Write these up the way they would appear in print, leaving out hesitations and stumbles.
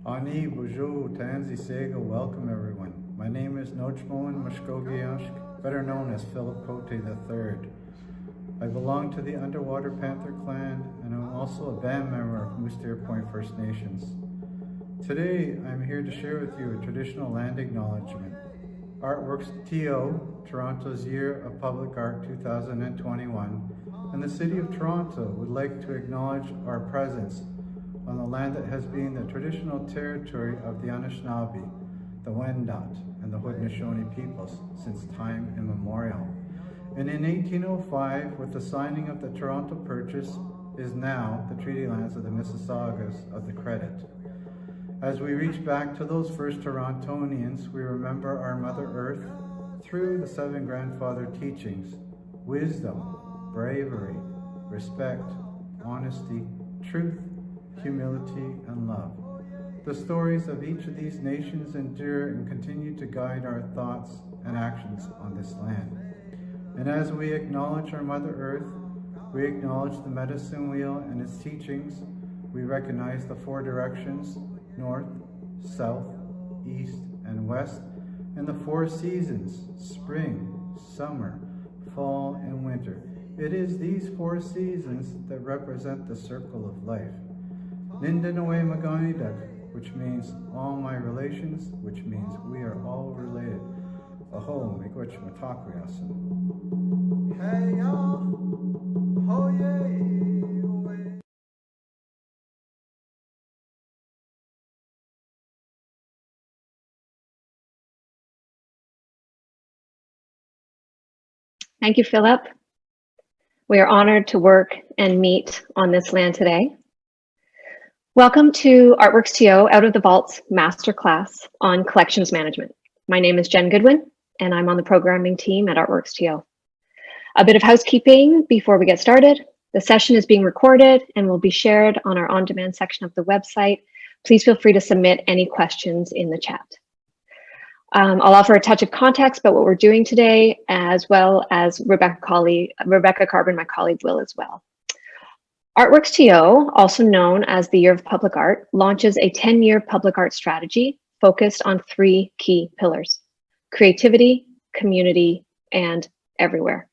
Ani, bonjour, Tanzi Sega, welcome everyone. My name is Nochmoen Mushkogiashk, better known as Philip Cote III. I belong to the Underwater Panther clan, and I'm also a band member of Moose Deer Point First Nations. Today, I'm here to share with you a traditional land acknowledgement. ArtworxTO, Toronto's Year of Public Art 2021, and the City of Toronto would like to acknowledge our presence on the land that has been the traditional territory of the Anishinaabe, the Wendat, and the Haudenosaunee peoples since time immemorial. And in 1805, with the signing of the Toronto Purchase, is now the treaty lands of the Mississaugas of the Credit. As we reach back to those first Torontonians, we remember our Mother Earth through the 7 grandfather teachings: wisdom, bravery, respect, honesty, truth, humility, and love. The stories of each of these nations endure and continue to guide our thoughts and actions on this land. And as we acknowledge our Mother Earth, we acknowledge the medicine wheel and its teachings. We recognize the 4 directions: north, south, east, and west, and the 4 seasons: spring, summer, fall, and winter. It is these 4 seasons that represent the circle of life. Nindanoe Maganidak, which means all my relations, which means we are all related. Aho, miigwech matakriasan. Hey y'all, oh yeah. Thank you, Philip. We are honored to work and meet on this land today. Welcome to ArtworxTO Out of the Vaults Masterclass on Collections Management. My name is Jen Goodwin, and I'm on the programming team at ArtworxTO. A bit of housekeeping before we get started. The session is being recorded and will be shared on our on-demand section of the website. Please feel free to submit any questions in the chat. I'll offer a touch of context about what we're doing today, as well as Rebecca Carbon, my colleague, will as well. ArtworxTO, also known as the Year of Public Art, launches a 10-year public art strategy focused on 3 key pillars: creativity, community, and everywhere.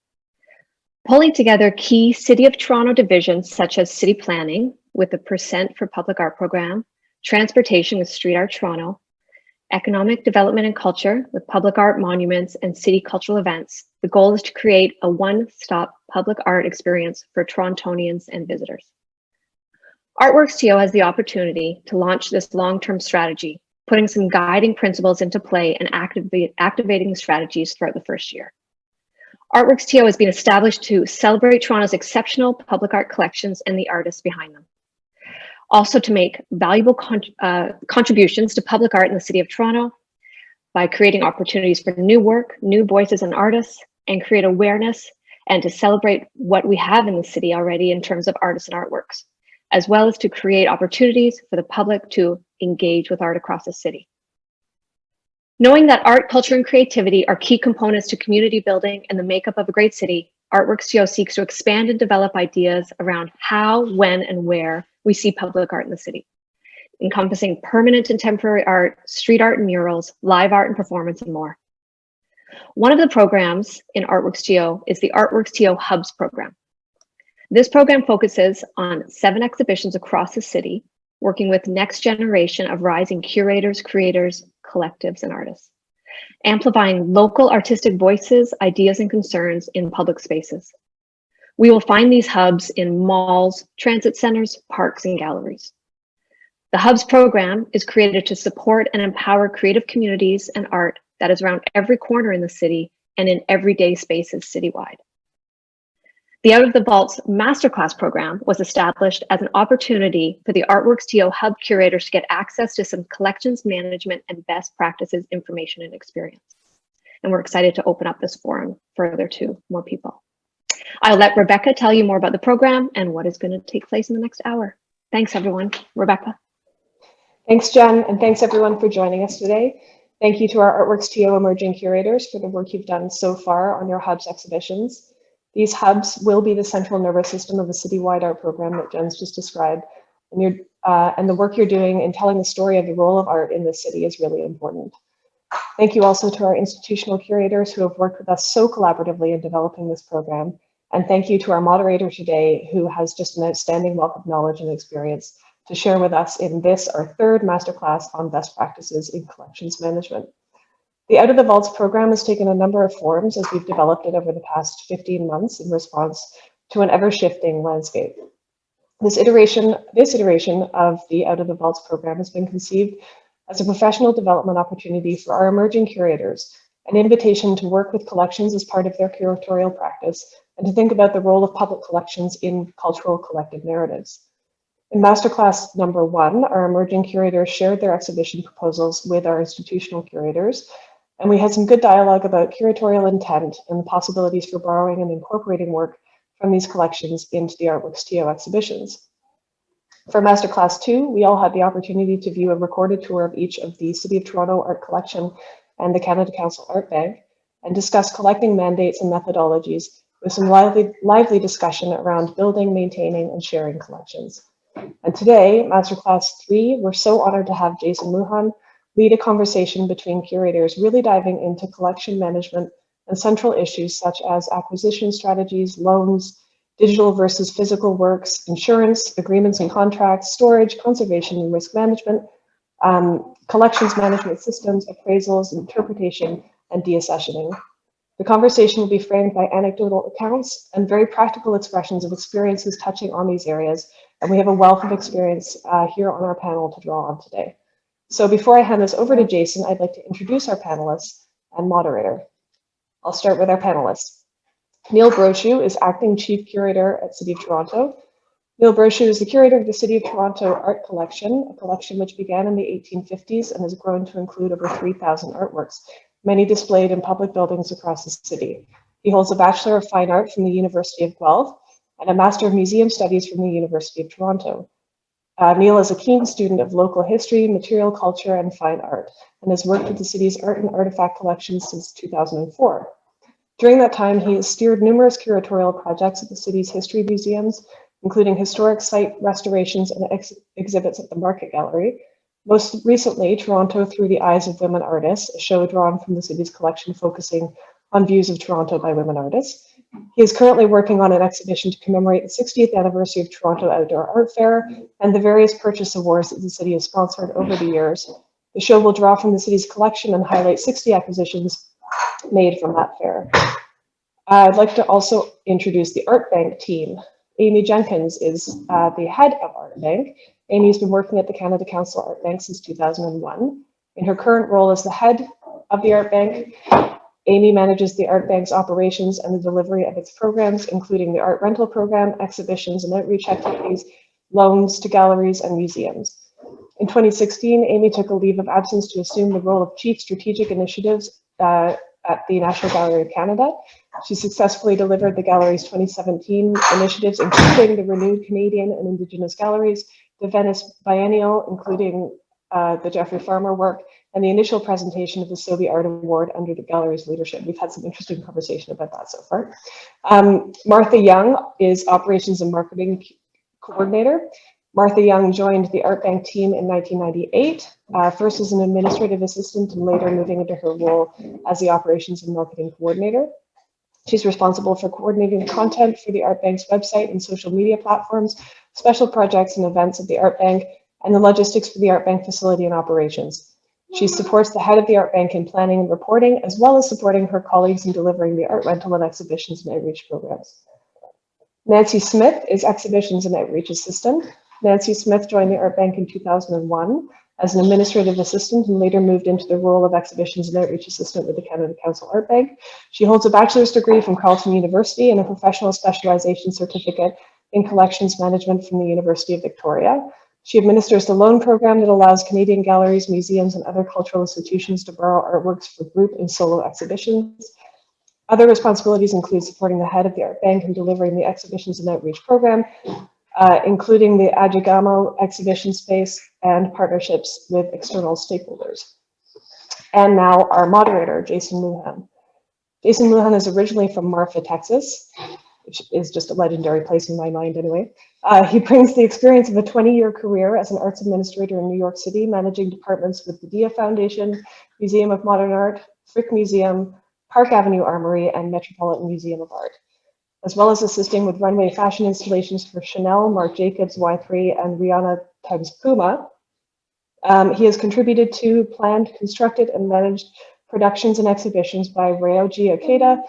Pulling together key City of Toronto divisions such as city planning with the Percent for Public Art program, transportation with Street Art Toronto, economic development and culture with public art monuments and city cultural events. The goal is to create a one-stop public art experience for Torontonians and visitors. ArtworxTO has the opportunity to launch this long-term strategy, putting some guiding principles into play and activating the strategies throughout the first year. ArtworxTO has been established to celebrate Toronto's exceptional public art collections and the artists behind them. Also to make valuable contributions to public art in the City of Toronto by creating opportunities for new work, new voices and artists, and create awareness and to celebrate what we have in the city already in terms of artists and artworks, as well as to create opportunities for the public to engage with art across the city. Knowing that art, culture, and creativity are key components to community building and the makeup of a great city, ArtworxTO seeks to expand and develop ideas around how, when, and where we see public art in the city, encompassing permanent and temporary art, street art and murals, live art and performance, and more. One of the programs in ArtworxTO is the ArtworxTO Hubs program. This program focuses on 7 exhibitions across the city, working with next generation of rising curators, creators, collectives, and artists, amplifying local artistic voices, ideas, and concerns in public spaces. We will find these hubs in malls, transit centers, parks, and galleries. The Hubs program is created to support and empower creative communities and art that is around every corner in the city and in everyday spaces citywide. The Out of the Vaults Masterclass program was established as an opportunity for the ArtworxTO Hub Curators to get access to some collections management and best practices information and experience. And we're excited to open up this forum further to more people. I'll let Rebecca tell you more about the program and what is going to take place in the next hour. Thanks, everyone. Rebecca. Thanks, Jen, and thanks everyone for joining us today. Thank you to our ArtworxTO emerging curators for the work you've done so far on your Hubs exhibitions. These hubs will be the central nervous system of the citywide art program that Jen's just described, and you're and the work you're doing in telling the story of the role of art in this city is really important. Thank you also to our institutional curators who have worked with us so collaboratively in developing this program. And thank you to our moderator today, who has just an outstanding wealth of knowledge and experience to share with us in this, our third masterclass on best practices in collections management. The Out of the Vaults program has taken a number of forms as we've developed it over the past 15 months in response to an ever-shifting landscape. This iteration of the Out of the Vaults program has been conceived as a professional development opportunity for our emerging curators, an invitation to work with collections as part of their curatorial practice, and to think about the role of public collections in cultural collective narratives. In Masterclass number 1, our emerging curators shared their exhibition proposals with our institutional curators, and we had some good dialogue about curatorial intent and the possibilities for borrowing and incorporating work from these collections into the ArtworxTO exhibitions. For Masterclass 2, we all had the opportunity to view a recorded tour of each of the City of Toronto Art Collection and the Canada Council Art Bank, and discuss collecting mandates and methodologies with some lively discussion around building, maintaining, and sharing collections. And today, Masterclass 3, we're so honored to have Jason Lujan lead a conversation between curators really diving into collection management and central issues such as acquisition strategies, loans, digital versus physical works, insurance, agreements and contracts, storage, conservation and risk management, collections management systems, appraisals, interpretation, and deaccessioning. The conversation will be framed by anecdotal accounts and very practical expressions of experiences touching on these areas, and we have a wealth of experience here on our panel to draw on today. So before I hand this over to Jason, I'd like to introduce our panelists and moderator. I'll start with our panelists. Neil Brochu is Acting Chief Curator at City of Toronto. Neil Brochu is the curator of the City of Toronto Art Collection, a collection which began in the 1850s and has grown to include over 3,000 artworks, many displayed in public buildings across the city. He holds a Bachelor of Fine Art from the University of Guelph and a Master of Museum Studies from the University of Toronto. Neil is a keen student of local history, material culture, and fine art, and has worked with the city's art and artifact collections since 2004. During that time, he has steered numerous curatorial projects at the city's history museums, including historic site restorations and exhibits at the Market Gallery. Most recently, Toronto Through the Eyes of Women Artists, a show drawn from the city's collection focusing on views of Toronto by women artists. He is currently working on an exhibition to commemorate the 60th anniversary of Toronto Outdoor Art Fair and the various purchase awards that the city has sponsored over the years. The show will draw from the city's collection and highlight 60 acquisitions made from that fair. I'd like to also introduce the Art Bank team. Amy Jenkins is the head of Art Bank. Amy's been working at the Canada Council Art Bank since 2001. In her current role as the head of the Art Bank, Amy manages the Art Bank's operations and the delivery of its programs, including the art rental program, exhibitions and outreach activities, loans to galleries and museums. In 2016, Amy took a leave of absence to assume the role of Chief Strategic Initiatives at the National Gallery of Canada. She successfully delivered the gallery's 2017 initiatives, including the renewed Canadian and Indigenous galleries, the Venice Biennial, including the Jeffrey Farmer work, and the initial presentation of the Sobey Art Award under the gallery's leadership. We've had some interesting conversation about that so far. Martha Young is Operations and Marketing Coordinator. Martha Young joined the Art Bank team in 1998, first as an administrative assistant and later moving into her role as the Operations and Marketing Coordinator. She's responsible for coordinating content for the Art Bank's website and social media platforms, special projects and events at the Art Bank, and the logistics for the Art Bank facility and operations. She supports the head of the Art Bank in planning and reporting, as well as supporting her colleagues in delivering the art rental and exhibitions and outreach programs. Nancy Smith is Exhibitions and Outreach Assistant. Nancy Smith joined the Art Bank in 2001 as an administrative assistant and later moved into the role of Exhibitions and Outreach Assistant with the Canada Council Art Bank. She holds a bachelor's degree from Carleton University and a professional specialization certificate in collections management from the University of Victoria. She administers the loan program that allows Canadian galleries, museums, and other cultural institutions to borrow artworks for group and solo exhibitions. Other responsibilities include supporting the head of the Art Bank and delivering the Exhibitions and Outreach program, including the Adjigamo exhibition space and partnerships with external stakeholders. And now our moderator, Jason Lujan. Jason Lujan is originally from Marfa, Texas. which is just a legendary place in my mind anyway. He brings the experience of a 20-year career as an arts administrator in New York City, managing departments with the Dia Foundation, Museum of Modern Art, Frick Museum, Park Avenue Armory, and Metropolitan Museum of Art, as well as assisting with runway fashion installations for Chanel, Marc Jacobs, Y3, and Rihanna times Puma. He has contributed to, planned, constructed, and managed productions and exhibitions by Ryoji Ikeda,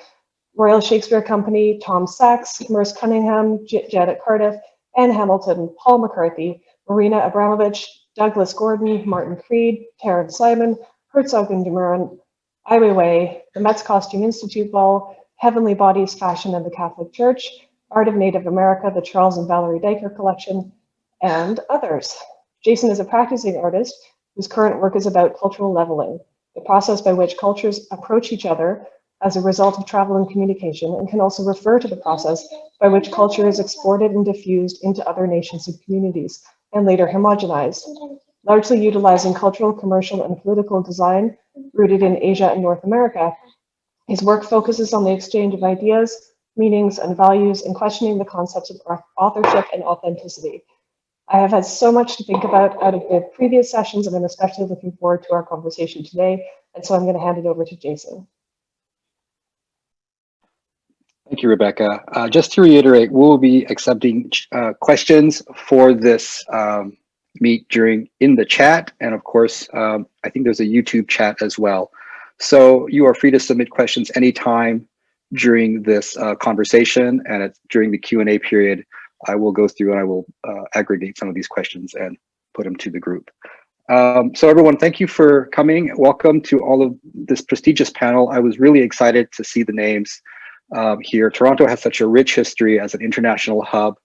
Royal Shakespeare Company, Tom Sachs, Merce Cunningham, Janet Cardiff, Anne Hamilton, Paul McCarthy, Marina Abramovich, Douglas Gordon, Martin Creed, Terrence Simon, Herzog and de Meuron, Ai Weiwei, the Met's Costume Institute Ball, Heavenly Bodies Fashion and the Catholic Church, Art of Native America, the Charles and Valerie Dyker Collection, and others. Jason is a practicing artist whose current work is about cultural leveling, the process by which cultures approach each other as a result of travel and communication, and can also refer to the process by which culture is exported and diffused into other nations and communities, and later homogenized, largely utilizing cultural, commercial, and political design rooted in Asia and North America. His work focuses on the exchange of ideas, meanings, and values, and questioning the concepts of authorship and authenticity. I have had so much to think about out of the previous sessions, and I'm especially looking forward to our conversation today. And so I'm going to hand it over to Jason. Thank you, Rebecca. Just to reiterate, we'll be accepting questions for this meet in the chat. And of course, I think there's a YouTube chat as well. So you are free to submit questions anytime during this conversation, and during the Q&A period, I will go through and I will aggregate some of these questions and put them to the group. So everyone, thank you for coming. Welcome to all of this prestigious panel. I was really excited to see the names here. Toronto has such a rich history as an international hub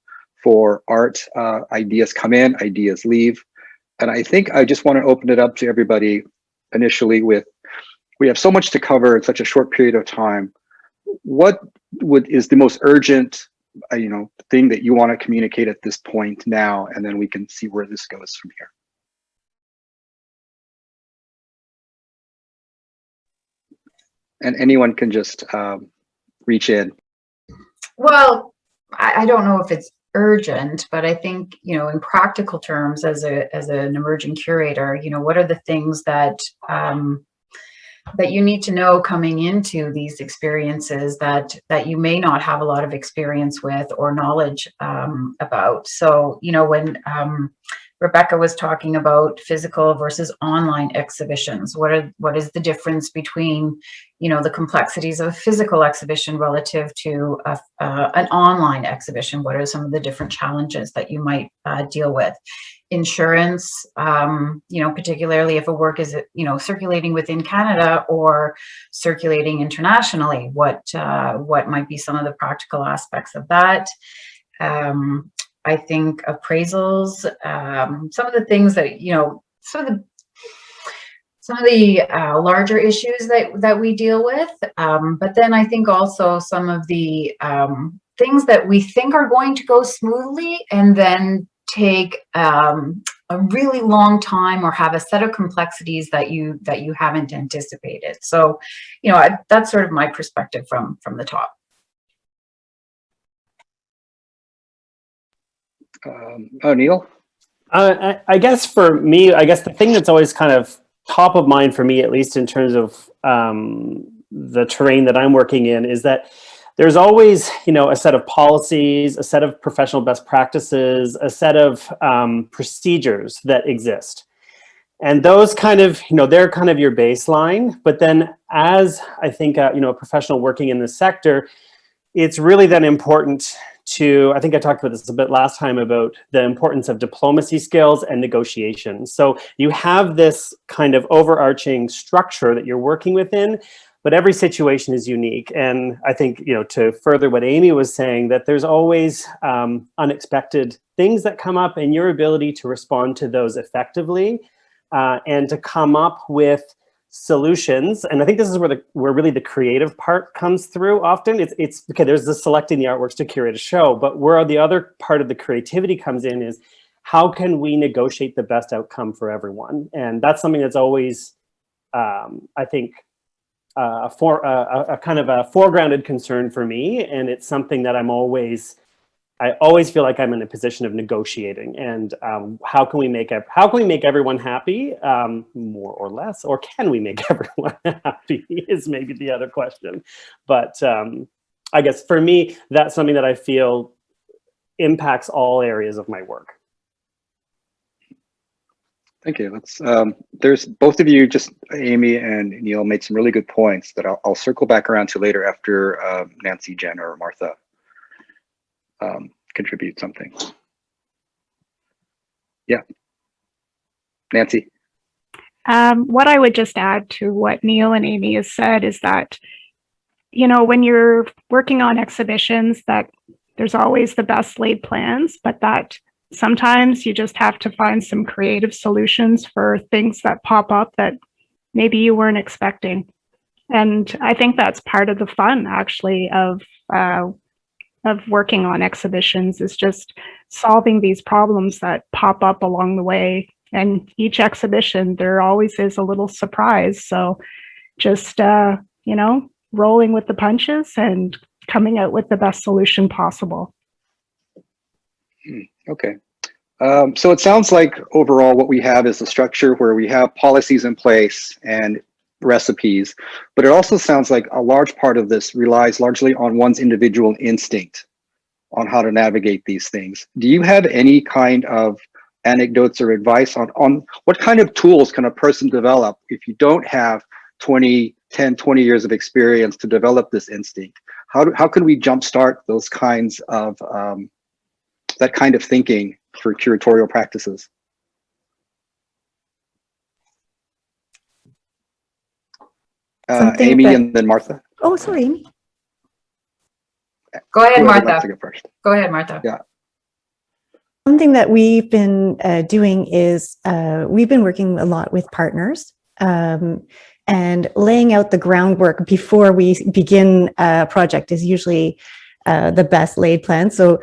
for art. Ideas come in, ideas leave. And I think I just want to open it up to everybody initially with, we have so much to cover in such a short period of time. What is the most urgent thing that you want to communicate at this point now, and then we can see where this goes from here. And anyone can just reach in. Well, I don't know if it's urgent, but I think, in practical terms, as an emerging curator, what are the things that that you need to know coming into these experiences that you may not have a lot of experience with or knowledge about. So, when Rebecca was talking about physical versus online exhibitions, what is the difference between, the complexities of a physical exhibition relative to an online exhibition? What are some of the different challenges that you might deal with? Insurance, particularly if a work is, circulating within Canada or circulating internationally, what might be some of the practical aspects of that? I think appraisals, some of the things that, some of the larger issues that we deal with, but then I think also some of the things that we think are going to go smoothly and then take a really long time or have a set of complexities that you haven't anticipated. So, that's sort of my perspective from the top. Neil? I guess for me, the thing that's always kind of top of mind for me, at least in terms of the terrain that I'm working in, is that there's always, a set of policies, a set of professional best practices, a set of procedures that exist. And those kind of, they're kind of your baseline. But then as I think, a professional working in this sector, it's really then important to, I think I talked about this a bit last time, about the importance of diplomacy skills and negotiation. So you have this kind of overarching structure that you're working within, but every situation is unique. And I think, to further what Amy was saying, that there's always unexpected things that come up, and your ability to respond to those effectively and to come up with solutions. And I think this is where really the creative part comes through often. It's okay, there's the selecting the artworks to curate a show, but where the other part of the creativity comes in is how can we negotiate the best outcome for everyone? And that's something that's always, I think, a kind of a foregrounded concern for me, and it's something that I always feel like I'm in a position of negotiating, and how can we make everyone happy, more or less, or can we make everyone happy is maybe the other question. But I guess for me, that's something that I feel impacts all areas of my work. Thank you. There's both of you, just Amy and Neil, made some really good points that I'll circle back around to later after Nancy, Jen, or Martha contribute something. Yeah, Nancy. What I would just add to what Neil and Amy has said is that, you know, when you're working on exhibitions, that there's always the best laid plans, but that sometimes you just have to find some creative solutions for things that pop up that maybe you weren't expecting. And I think that's part of the fun, actually, of working on exhibitions, is just solving these problems that pop up along the way. And each exhibition, there always is a little surprise. So just, you know, rolling with the punches and coming out with the best solution possible. Okay. So it sounds like overall what we have is a structure where we have policies in place and recipes, but it also sounds like a large part of this relies largely on one's individual instinct on how to navigate these things. Do you have any kind of anecdotes or advice on what kind of tools can a person develop if you don't have 10, 20 years of experience to develop this instinct? How can we jumpstart those kinds of, that kind of thinking for curatorial practices? Amy and then Martha. Oh, sorry, Amy. Go ahead, Whoever Martha. wants to go first. Go ahead, Martha. Yeah. Something that we've been doing is we've been working a lot with partners and laying out the groundwork before we begin a project is usually the best laid plan. So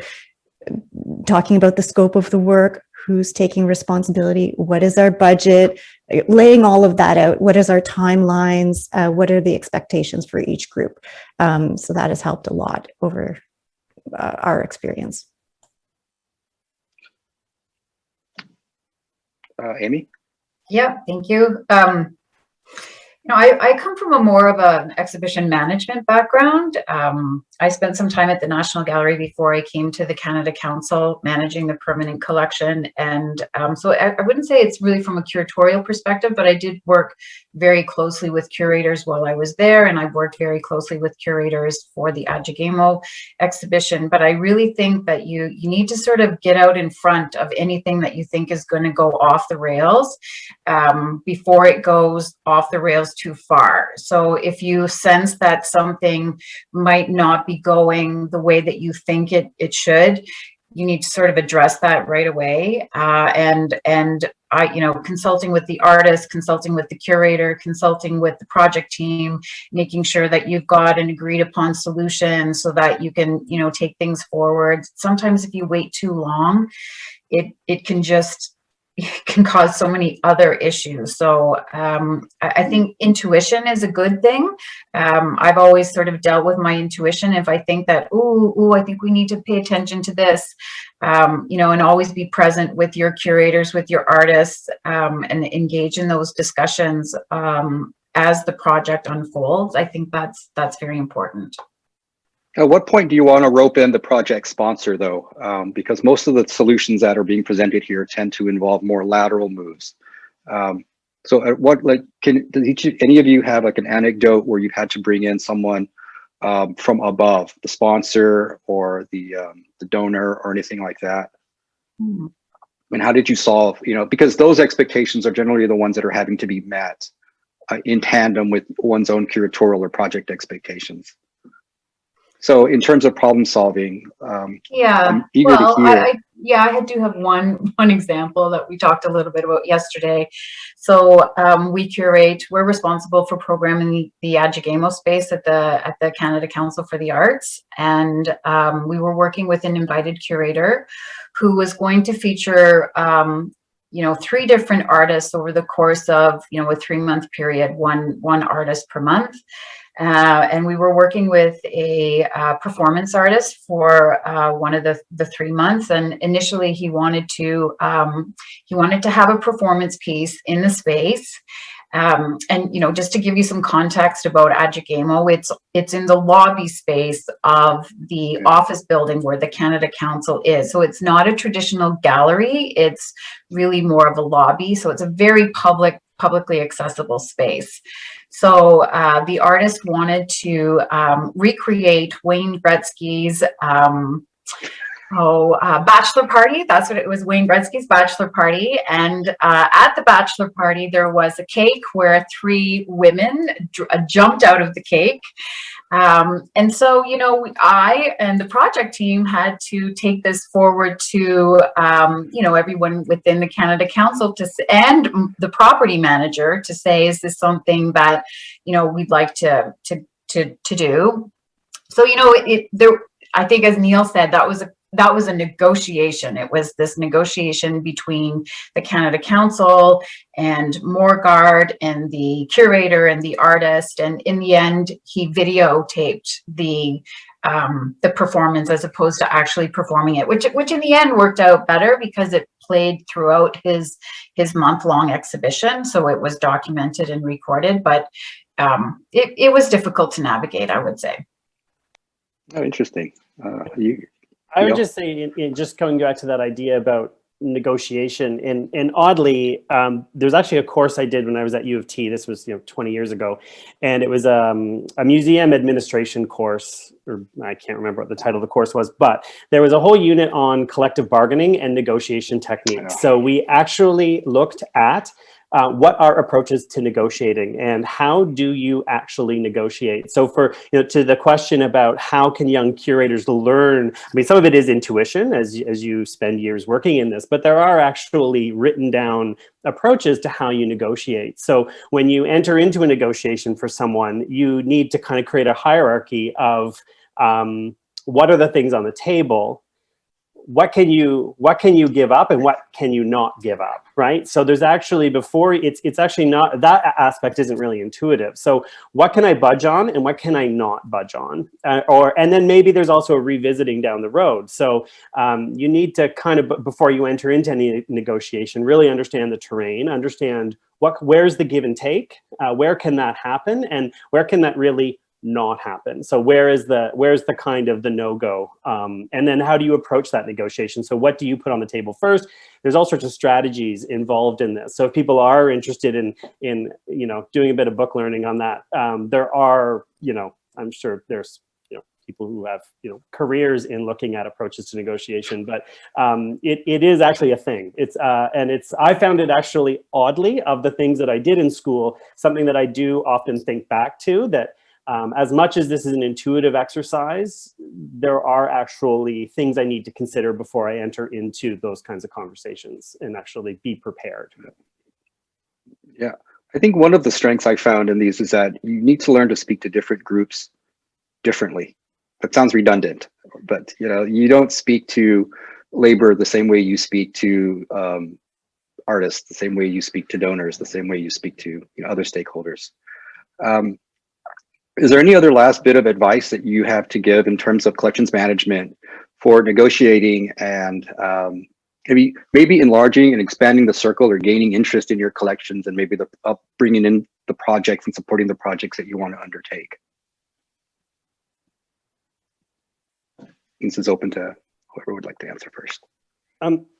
talking about the scope of the work, who's taking responsibility, what is our budget, laying all of that out, what is our timelines, what are the expectations for each group. So that has helped a lot over our experience. Amy? Yeah, thank you. You know, I come from a more of an exhibition management background. I spent some time at the National Gallery before I came to the Canada Council, managing the permanent collection. And so I wouldn't say it's really from a curatorial perspective, but I did work very closely with curators while I was there. And I've worked very closely with curators for the Adjagamo exhibition. But I really think that you need to sort of get out in front of anything that you think is going to go off the rails before it goes off the rails too far. So if you sense that something might not be going the way that you think it should, you need to sort of address that right away. And you know, consulting with the artist, consulting with the curator, consulting with the project team, making sure that you've got an agreed upon solution so that you can, you know, take things forward. Sometimes if you wait too long, it can just, it can cause so many other issues. So I think intuition is a good thing. I've always sort of dealt with my intuition. If I think that, I think we need to pay attention to this, you know, and always be present with your curators, with your artists, and engage in those discussions as the project unfolds. I think that's very important. At what point do you want to rope in the project sponsor, though? Because most of the solutions that are being presented here tend to involve more lateral moves. So at what, like, any of you have like an anecdote where you've had to bring in someone from above, the sponsor or the donor or anything like that? Mm-hmm. And how did you solve, you know, because those expectations are generally the ones that are having to be met in tandem with one's own curatorial or project expectations. So in terms of problem solving, yeah, I'm eager to hear. I do have one example that we talked a little bit about yesterday. So we're responsible for programming the Adjagamo space at the Canada Council for the Arts, and we were working with an invited curator who was going to feature you know, 3 different artists over the course of, you know, a 3-month period, one artist per month. And we were working with a performance artist for one of the 3 months. And initially he wanted to have a performance piece in the space. And, you know, just to give you some context about Adjugamo, it's in the lobby space of the office building where the Canada Council is. So it's not a traditional gallery. It's really more of a lobby. So it's a very publicly accessible space. So the artist wanted to recreate Wayne Gretzky's bachelor party. That's what it was, Wayne Gretzky's bachelor party. And at the bachelor party, there was a cake where 3 women jumped out of the cake. And so, you know, I and the project team had to take this forward to, you know, everyone within the Canada Council and the property manager to say, is this something that, you know, we'd like to do? So, you know, I think, as Neil said, that was a negotiation. It was this negotiation between the Canada Council and Morgard and the curator and the artist. And in the end, he videotaped the performance as opposed to actually performing it, which in the end worked out better because it played throughout his month-long exhibition. So it was documented and recorded, but it was difficult to navigate, I would say. Oh, interesting. I would just say, just going back to that idea about negotiation, and oddly, there's actually a course I did when I was at U of T. This was 20 years ago, and it was a museum administration course, or I can't remember what the title of the course was, but there was a whole unit on collective bargaining and negotiation techniques. So we actually looked at what are approaches to negotiating and how do you actually negotiate? So for, to the question about how can young curators learn, I mean, some of it is intuition as you spend years working in this, but there are actually written down approaches to how you negotiate. So when you enter into a negotiation for someone, you need to kind of create a hierarchy of what are the things on the table, what can you give up and what can you not give up, right? So there's actually, before it's actually not, that aspect isn't really intuitive. So what can I budge on and what can I not budge on? And then maybe there's also a revisiting down the road. So you need to kind of, before you enter into any negotiation, really understand the terrain, understand where's the give and take, where can that happen, and where can that really not happen. So where's the kind of the no-go, and then how do you approach that negotiation? So what do you put on the table first? There's all sorts of strategies involved in this. So if people are interested in doing a bit of book learning on that, there are, I'm sure there's people who have careers in looking at approaches to negotiation, but it is actually a thing. I found it actually, oddly, of the things that I did in school, something that I do often think back to, that as much as this is an intuitive exercise, there are actually things I need to consider before I enter into those kinds of conversations and actually be prepared. Yeah, I think one of the strengths I found in these is that you need to learn to speak to different groups differently. That sounds redundant, but you don't speak to labor the same way you speak to artists, the same way you speak to donors, the same way you speak to other stakeholders. Is there any other last bit of advice that you have to give in terms of collections management for negotiating and maybe enlarging and expanding the circle or gaining interest in your collections, and maybe bringing in the projects and supporting the projects that you want to undertake? This is open to whoever would like to answer first.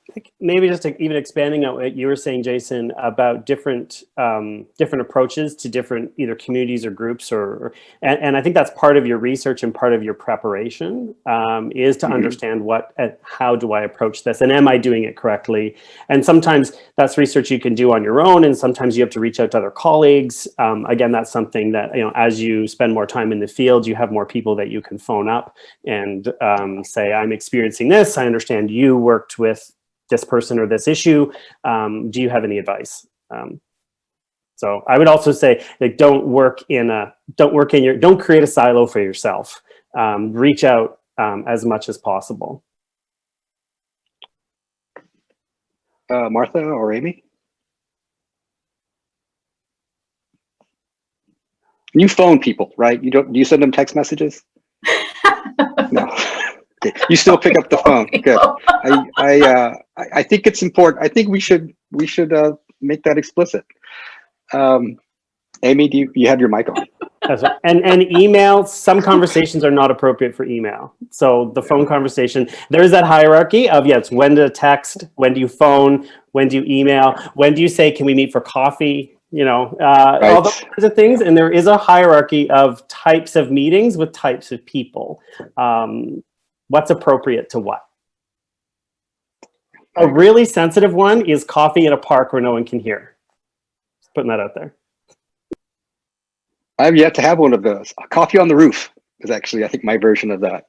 I think maybe just even expanding on what you were saying, Jason, about different approaches to different either communities or groups, and I think that's part of your research and part of your preparation, is to understand how do I approach this, and am I doing it correctly? And sometimes that's research you can do on your own, and sometimes you have to reach out to other colleagues. Again, that's something that as you spend more time in the field, you have more people that you can phone up and say, I'm experiencing this. I understand you worked with this person or this issue. Do you have any advice? So I would also say, like, don't create a silo for yourself. Reach out as much as possible. Martha or Amy? You phone people, right? You don't? Do you send them text messages? No. Okay. You still pick up the phone. Good. I think it's important. I think we should make that explicit. Amy, you have your mic on? And email, some conversations are not appropriate for email. So the phone conversation, there is that hierarchy of, yes, when to text, when do you phone, when do you email, when do you say, can we meet for coffee? You know, Right. all those kinds of things. And there is a hierarchy of types of meetings with types of people. What's appropriate to what? A really sensitive one is coffee in a park where no one can hear. Just putting that out there. I've yet to have one of those. Coffee on the roof is actually, I think, my version of that.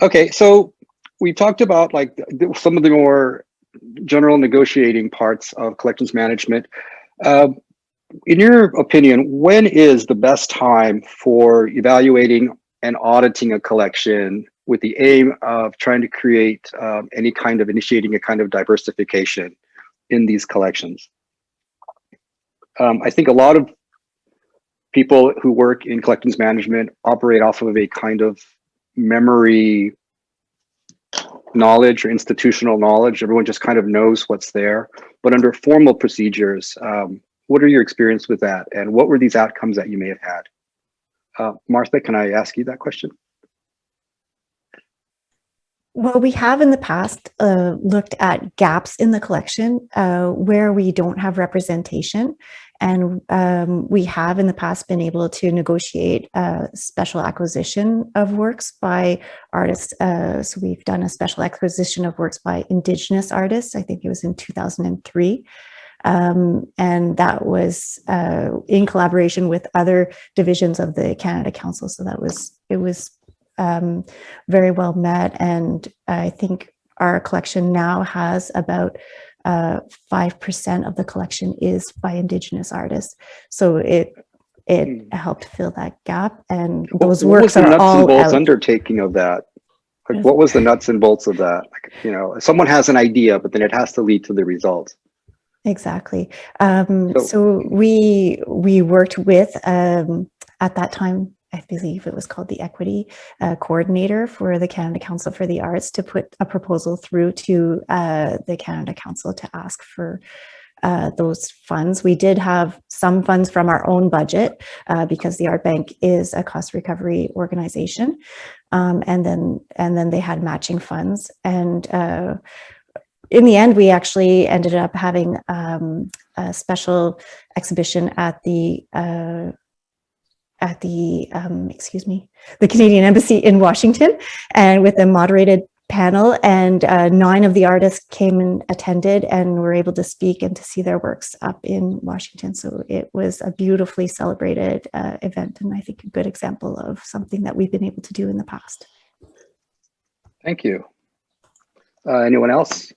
Okay, so we talked about like some of the more general negotiating parts of collections management. In your opinion, when is the best time for evaluating and auditing a collection with the aim of trying to create initiating a kind of diversification in these collections? I think a lot of people who work in collections management operate off of a kind of memory knowledge or institutional knowledge. Everyone just kind of knows what's there. But under formal procedures, what are your experience with that? And what were these outcomes that you may have had? Martha, can I ask you that question? Well, we have in the past looked at gaps in the collection where we don't have representation. And we have in the past been able to negotiate special acquisition of works by artists. So we've done a special acquisition of works by Indigenous artists. I think it was in 2003. And that was in collaboration with other divisions of the Canada Council. So it was very well met. And I think our collection now has about 5% of the collection is by Indigenous artists. So it helped fill that gap. And those works are all out. What was the nuts and bolts undertaking of that? Like, what was the nuts and bolts of that? Like, you know, someone has an idea, but then it has to lead to the result. Exactly. So we worked with, at that time, I believe it was called the Equity Coordinator for the Canada Council for the Arts, to put a proposal through to the Canada Council to ask for those funds. We did have some funds from our own budget because the Art Bank is a cost recovery organization, and then they had matching funds. And in the end, we actually ended up having a special exhibition at the Canadian Embassy in Washington, and with a moderated panel, and 9 of the artists came and attended and were able to speak and to see their works up in Washington. So it was a beautifully celebrated event, and I think a good example of something that we've been able to do in the past. Thank you. Anyone else?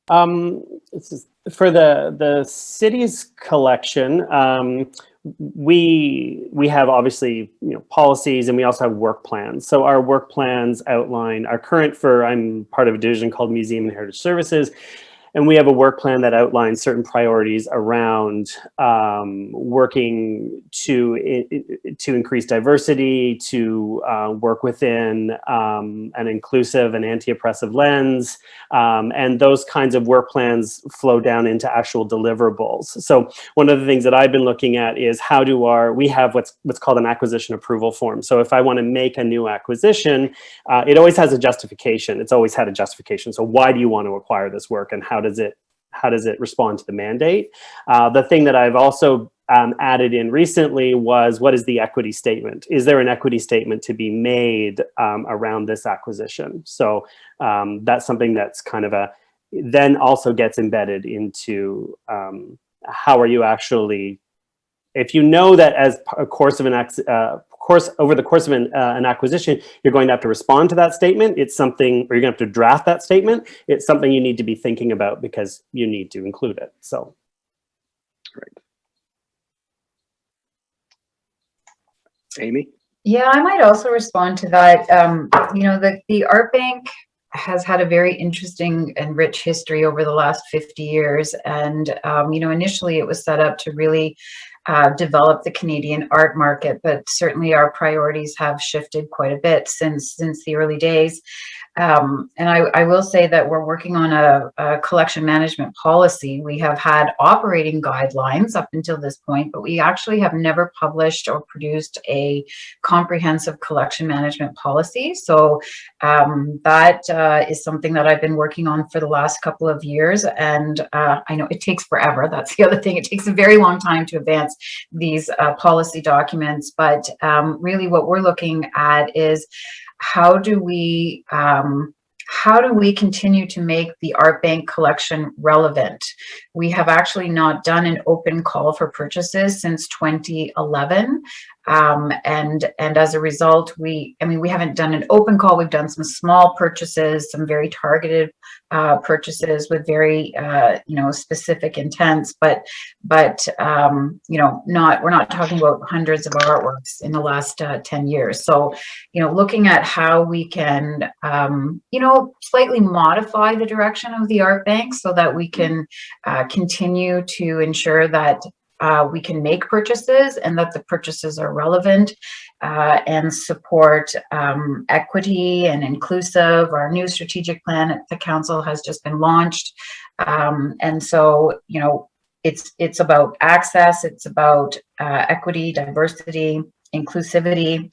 For the city's collection, we have obviously, you know, policies, and we also have work plans. So our work plans outline our current, I'm part of a division called Museum and Heritage Services, and we have a work plan that outlines certain priorities around working to increase diversity, to work within an inclusive and anti-oppressive lens, and those kinds of work plans flow down into actual deliverables. So one of the things that I've been looking at is how do we have what's called an acquisition approval form. So if I want to make a new acquisition, it always has a justification. It's always had a justification. So why do you want to acquire this work, and how does it respond to the mandate? The thing that I've also added in recently was, what is the equity statement? Is there an equity statement to be made around this acquisition? So that's something that's kind of then also gets embedded into how are you actually, if you know that as a course of over the course of an acquisition, you're going to have to respond to that statement. It's something, or you're going to have to draft that statement. It's something you need to be thinking about because you need to include it. So, right. Amy? Yeah, I might also respond to that. You know, the Art Bank has had a very interesting and rich history over the last 50 years. And, you know, initially it was set up to really develop the Canadian art market, but certainly our priorities have shifted quite a bit since the early days. And I will say that we're working on a collection management policy. We have had operating guidelines up until this point, but we actually have never published or produced a comprehensive collection management policy. So that is something that I've been working on for the last couple of years. And I know it takes forever. That's the other thing. It takes a very long time to advance these policy documents. But really what we're looking at is how do we continue to make the art bank collection relevant? We have actually not done an open call for purchases since 2011. And as a result, we haven't done an open call. We've done some small purchases, some very targeted purchases with very, you know, specific intents, but you know, we're not talking about hundreds of artworks in the last 10 years. So, you know, looking at how we can, you know, slightly modify the direction of the art bank so that we can continue to ensure that we can make purchases and that the purchases are relevant and support equity and inclusive. Our new strategic plan at the council has just been launched. And so, you know, it's about access, it's about equity, diversity, inclusivity.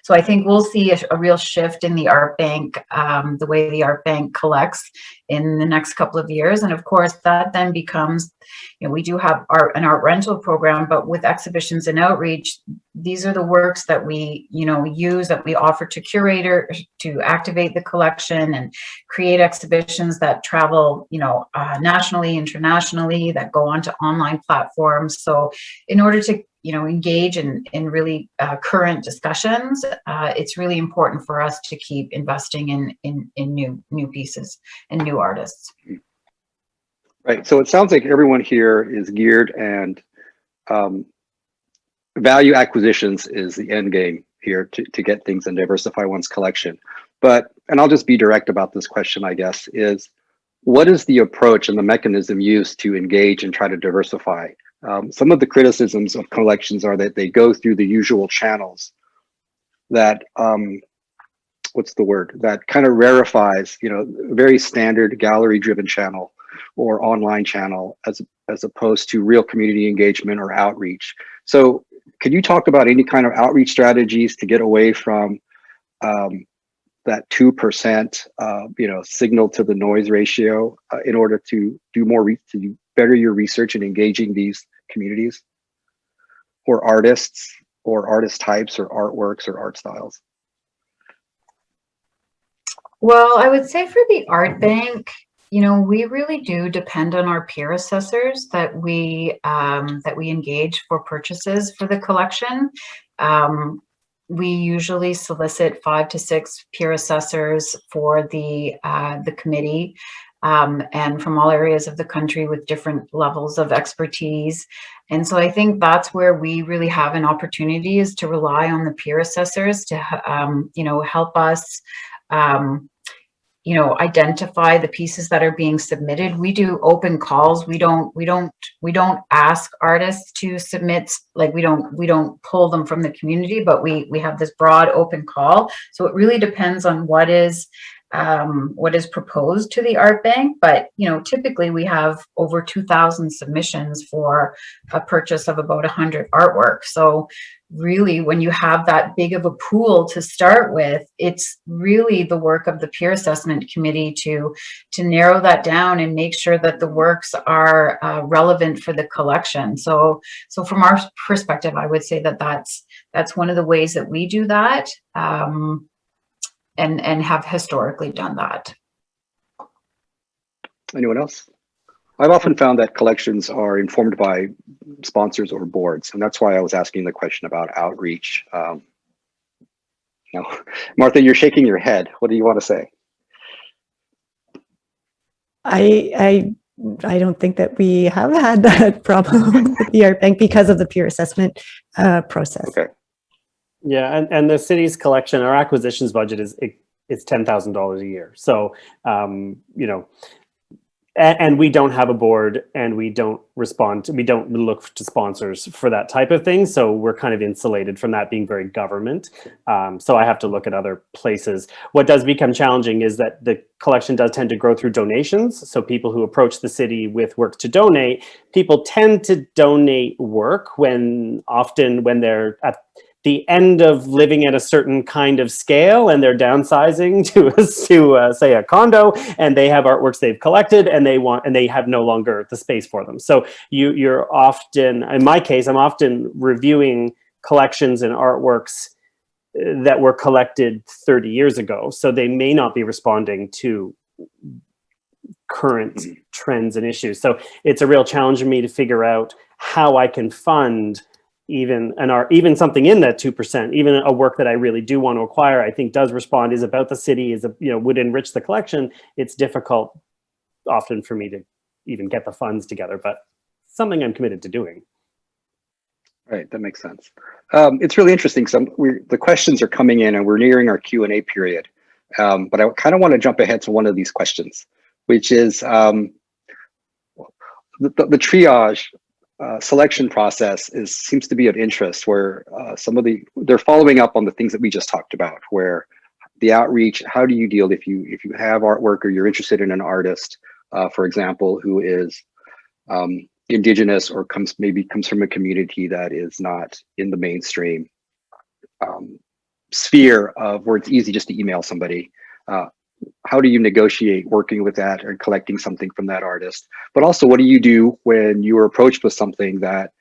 So I think we'll see a real shift in the art bank, the way the art bank collects in the next couple of years. And of course, that then becomes, you know, we do have an art rental program, but with exhibitions and outreach, these are the works that we, you know, use, that we offer to curators to activate the collection and create exhibitions that travel, you know, nationally, internationally, that go onto online platforms. So in order to, you know, engage in really current discussions, it's really important for us to keep investing in new pieces and new artists. Right. So it sounds like everyone here is geared, and value acquisitions is the end game here to get things and diversify one's collection. But, and I'll just be direct about this question, I guess, is what is the approach and the mechanism used to engage and try to diversify? Some of the criticisms of collections are that they go through the usual channels that, what's the word, that kind of rarefies, you know, a very standard gallery driven channel or online channel as opposed to real community engagement or outreach. So could you talk about any kind of outreach strategies to get away from that 2%, you know, signal to the noise ratio in order to do more, to better your research in engaging these communities or artists or artist types or artworks or art styles? Well, I would say for the art bank, you know, we really do depend on our peer assessors that we engage for purchases for the collection. We usually solicit 5 to 6 peer assessors for the committee, and from all areas of the country with different levels of expertise. And so I think that's where we really have an opportunity, is to rely on the peer assessors to, you know, help us, you know, identify the pieces that are being submitted. We do open calls. We don't ask artists to submit, like we don't pull them from the community, but we have this broad open call. So it really depends on what is proposed to the art bank. But, you know, typically we have over 2,000 submissions for a purchase of about 100 artworks. So really, when you have that big of a pool to start with, it's really the work of the peer assessment committee to narrow that down and make sure that the works are relevant for the collection. So from our perspective, I would say that that's one of the ways that we do that, and have historically done that. Anyone else? I've often found that collections are informed by sponsors or boards, and that's why I was asking the question about outreach. Now, Martha, you're shaking your head. What do you want to say? I don't think that we have had that problem with the art bank because of the peer assessment process. Okay. Yeah, and the city's collection, our acquisitions budget is it's $10,000 a year. So, you know, and we don't have a board, and we don't we don't look to sponsors for that type of thing. So we're kind of insulated from that being very government. So I have to look at other places. What does become challenging is that the collection does tend to grow through donations. So people who approach the city with work to donate, people tend to donate work often when they're at the end of living at a certain kind of scale, and they're downsizing to say a condo, and they have artworks they've collected, and they have no longer the space for them. So you're often, in my case, I'm often reviewing collections and artworks that were collected 30 years ago. So they may not be responding to current trends and issues. So it's a real challenge for me to figure out how I can fund even something in that 2%, even a work that I really do want to acquire, I think does respond, is about the city, would enrich the collection. It's difficult often for me to even get the funds together, but something I'm committed to doing. Right, that makes sense. It's really interesting because the questions are coming in and we're nearing our Q&A period. But I kind of want to jump ahead to one of these questions, which is the triage selection process seems to be of interest, where they're following up on the things that we just talked about, where the outreach, how do you deal if you have artwork or you're interested in an artist, for example, who is Indigenous or comes from a community that is not in the mainstream sphere of where it's easy just to email somebody. How do you negotiate working with that or collecting something from that artist? But also, what do you do when you are approached with something that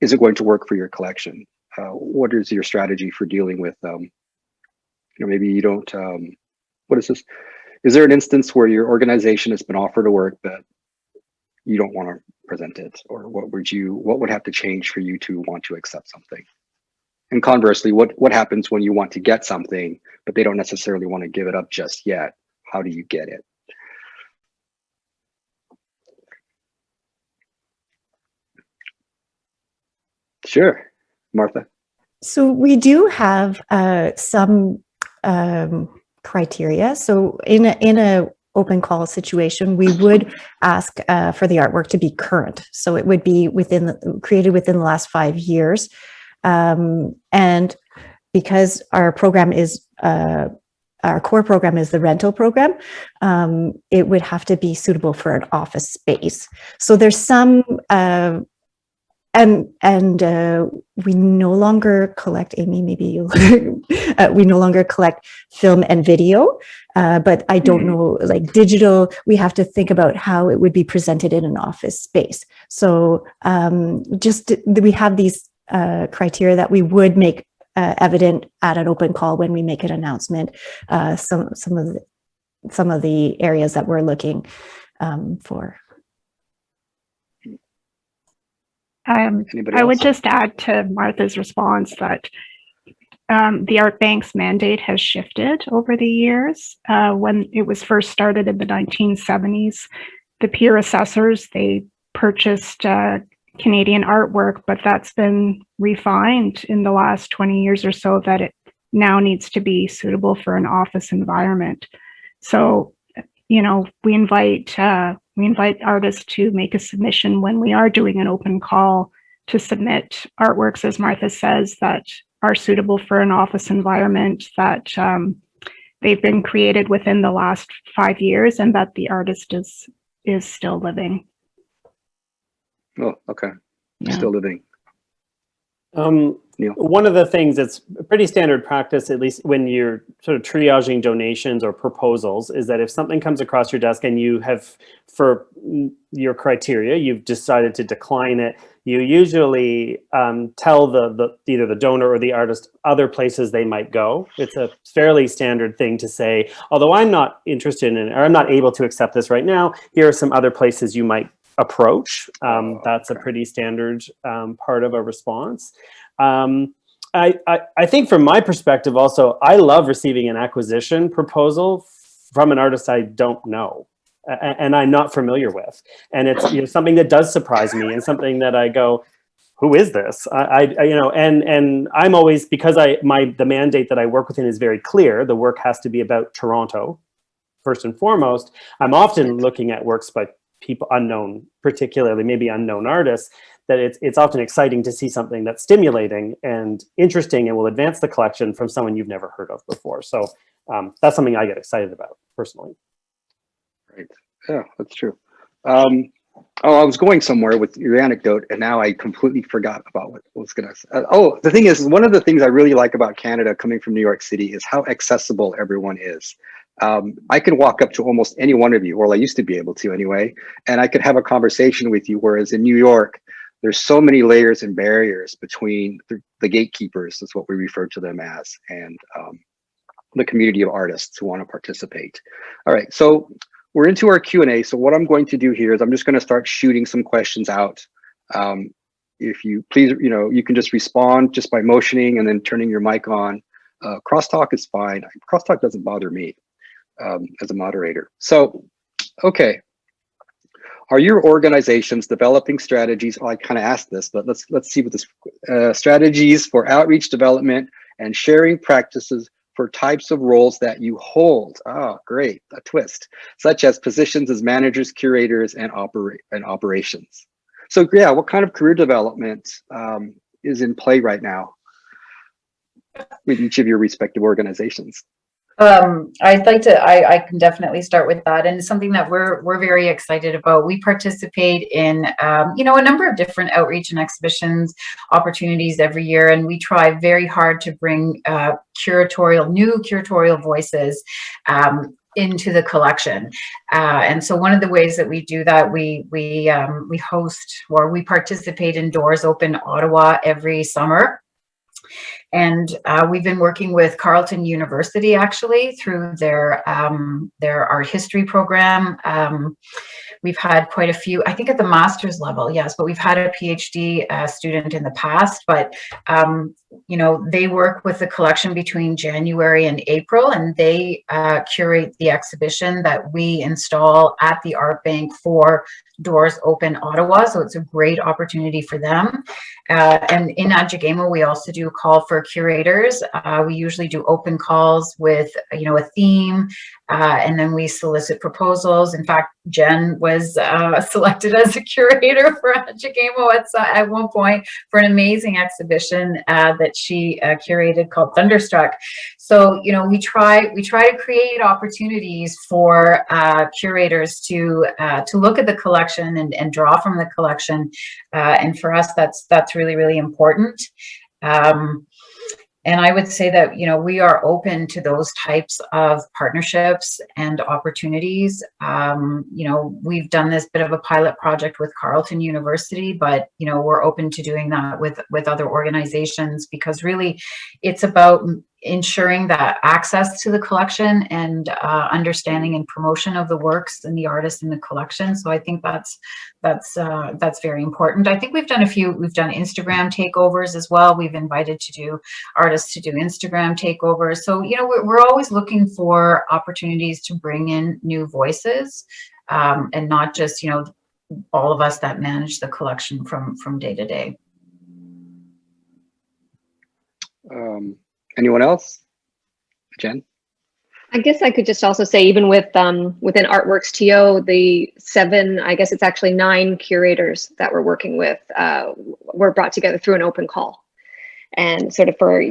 isn't going to work for your collection? What is your strategy for dealing with, maybe you don't, what is this? Is there an instance where your organization has been offered a work that you don't want to present it? Or what would have to change for you to want to accept something? And conversely, what happens when you want to get something, but they don't necessarily want to give it up just yet? How do you get it? Sure, Martha. So we do have some criteria. So in a open call situation, we would ask for the artwork to be current. So it would be created within the last 5 years. And because our program is our core program is the rental program, it would have to be suitable for an office space. So there's some, and we no longer collect, Amy, maybe you, we no longer collect film and video, but I don't know, like digital, we have to think about how it would be presented in an office space. So we have these criteria that we would make evident at an open call when we make an announcement, some of the areas that we're looking for. I would just add to Martha's response that the Art Bank's mandate has shifted over the years. When it was first started in the 1970s, the peer assessors, they purchased Canadian artwork, but that's been refined in the last 20 years or so that it now needs to be suitable for an office environment. So, we invite artists to make a submission when we are doing an open call to submit artworks, as Martha says, that are suitable for an office environment, that they've been created within the last 5 years, and that the artist is still living. Oh, okay. Yeah. Still living. One of the things that's pretty standard practice, at least when you're sort of triaging donations or proposals, is that if something comes across your desk and you have, for your criteria, you've decided to decline it, you usually tell either the donor or the artist other places they might go. It's a fairly standard thing to say, although I'm not interested in it, or I'm not able to accept this right now, here are some other places you might approach. That's a pretty standard part of a response. I think from my perspective also, I love receiving an acquisition proposal from an artist I don't know and I'm not familiar with. And it's something that does surprise me and something that I go, who is this? You know, and I'm always, because the mandate that I work within is very clear. The work has to be about Toronto, first and foremost. I'm often looking at works by people unknown, particularly maybe unknown artists, that it's often exciting to see something that's stimulating and interesting and will advance the collection from someone you've never heard of before. So that's something I get excited about personally. Right. Yeah, that's true. Oh, I was going somewhere with your anecdote, and now I completely forgot about what I was going to say. Oh, the thing is, one of the things I really like about Canada, coming from New York City, is how accessible everyone is. I can walk up to almost any one of you, or I used to be able to anyway, and I could have a conversation with you, whereas in New York, there's so many layers and barriers between the gatekeepers, is what we refer to them as, and the community of artists who want to participate. All right, so we're into our Q&A. So what I'm going to do here is I'm just going to start shooting some questions out. If you please, you can just respond just by motioning and then turning your mic on. Crosstalk is fine. Crosstalk doesn't bother me as a moderator. So, okay. Are your organizations developing strategies? Oh, I kind of asked this, but let's see what this strategies for outreach development and sharing practices for types of roles that you hold. Oh, great, a twist, such as positions as managers, curators, and operations. So yeah, what kind of career development is in play right now with each of your respective organizations? I'd like to, I can definitely start with that, and it's something that we're very excited about. We participate in, a number of different outreach and exhibitions opportunities every year, and we try very hard to bring new curatorial voices into the collection. And so one of the ways that we do that, we host, or we participate in Doors Open Ottawa every summer. And we've been working with Carleton University actually through their art history program. We've had quite a few, I think at the master's level, yes, but we've had a PhD student in the past, but they work with the collection between January and April, and they curate the exhibition that we install at the Art Bank for Doors Open Ottawa. So it's a great opportunity for them. And in Adjagamo, we also do a call for curators. We usually do open calls with, a theme, and then we solicit proposals. In fact, Jen was selected as a curator for Adjagamo at one point for an amazing exhibition that she curated called Thunderstruck. So, we try to create opportunities for curators to look at the collection and draw from the collection. And for us, that's really, really important. And I would say that, we are open to those types of partnerships and opportunities. We've done this bit of a pilot project with Carleton University, but, we're open to doing that with other organizations, because really it's about ensuring that access to the collection and understanding and promotion of the works and the artists in the collection. So I think that's very important. I think we've done Instagram takeovers as well. We've invited artists to do Instagram takeovers. So, we're always looking for opportunities to bring in new voices, and not just, all of us that manage the collection from day to day. Anyone else? Jen? I guess I could just also say, even within ArtworxTO, the 9 curators that we're working with were brought together through an open call, and sort of for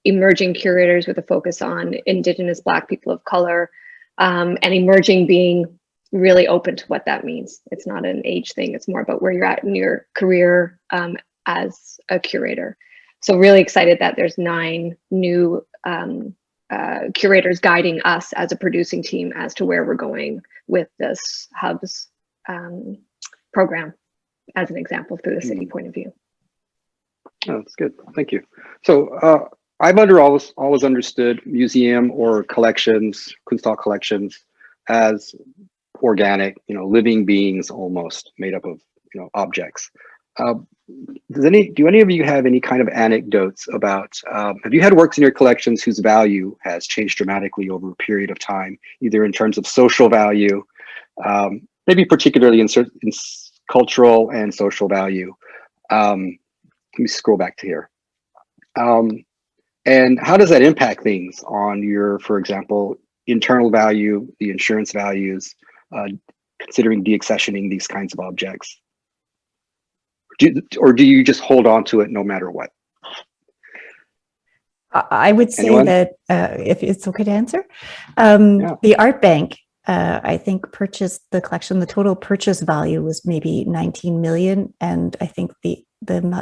emerging curators with a focus on Indigenous, Black people of color, and emerging being really open to what that means. It's not an age thing; it's more about where you're at in your career as a curator. So really excited that there's 9 new curators guiding us as a producing team as to where we're going with this Hub's program, as an example, through the city point of view. Oh, that's good. Thank you. So I've always understood museum or collections, Kunsthal collections, as organic, living beings almost, made up of objects. Do any of you have any kind of anecdotes about, have you had works in your collections whose value has changed dramatically over a period of time, either in terms of social value, maybe particularly in cultural and social value, Let me scroll back to here. And how does that impact things on your, for example, internal value, the insurance values, considering deaccessioning these kinds of objects? Or do you just hold on to it no matter what? I would say Anyone? that if it's okay to answer, Yeah. the art bank, I think purchased the collection. The total purchase value was maybe 19 million, and I think the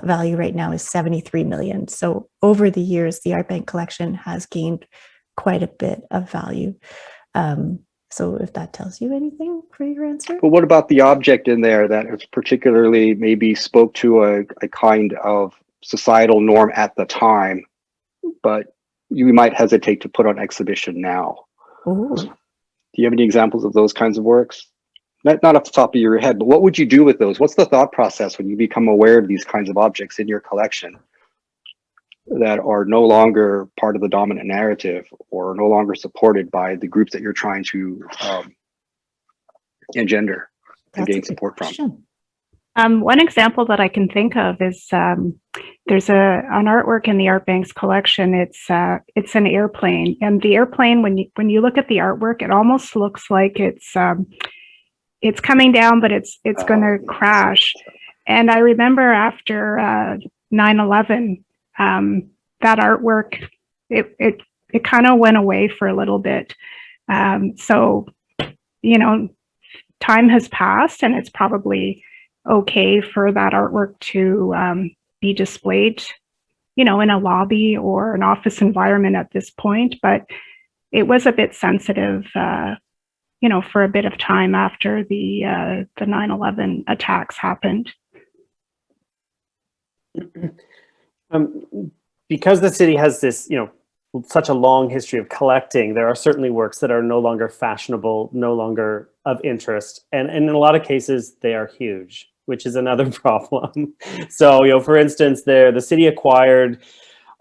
value right now is 73 million. So over the years, the art bank collection has gained quite a bit of value. So if that tells you anything for your answer. But what about the object in there that is particularly maybe spoke to a kind of societal norm at the time, but you might hesitate to put on exhibition now? Ooh. Do you have any examples of those kinds of works? Not off the top of your head, but what would you do with those? What's the thought process when you become aware of these kinds of objects in your collection that are no longer part of the dominant narrative or no longer supported by the groups that you're trying to engender to gain support from? One example that I can think of is there's an artwork in the Art Bank's collection. It's an airplane, and the airplane, when you look at the artwork, it almost looks like it's coming down, but it's going to crash. And I remember after 9/11, that artwork it kind of went away for a little bit. So time has passed, and it's probably okay for that artwork to be displayed, in a lobby or an office environment at this point. But it was a bit sensitive, for a bit of time after the 9/11 attacks happened. Because the city has this, such a long history of collecting, there are certainly works that are no longer fashionable, no longer of interest. And in a lot of cases, they are huge, which is another problem. So, for instance, the city acquired,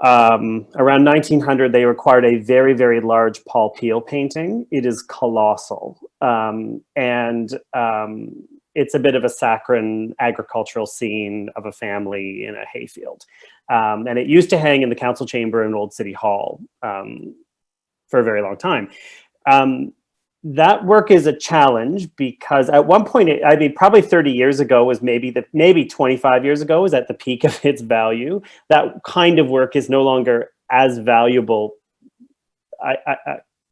around 1900, they acquired a very, very large Paul Peel painting. It is colossal. It's a bit of a saccharine agricultural scene of a family in a hayfield. And it used to hang in the council chamber in Old City Hall for a very long time. That work is a challenge because at one point, probably 30 years ago was maybe 25 years ago was at the peak of its value. That kind of work is no longer as valuable,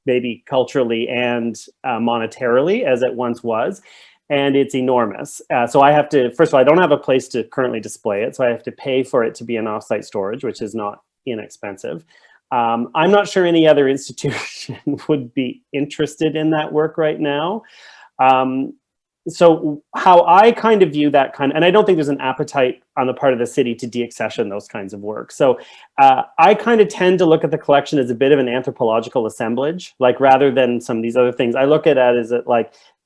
maybe culturally and monetarily as it once was. And it's enormous. So I have to, first of all, I don't have a place to currently display it. So I have to pay for it to be in offsite storage, which is not inexpensive. I'm not sure any other institution would be interested in that work right now. So how I kind of view that and I don't think there's an appetite on the part of the city to deaccession those kinds of work. So I kind of tend to look at the collection as a bit of an anthropological assemblage, like rather than some of these other things. I look at it as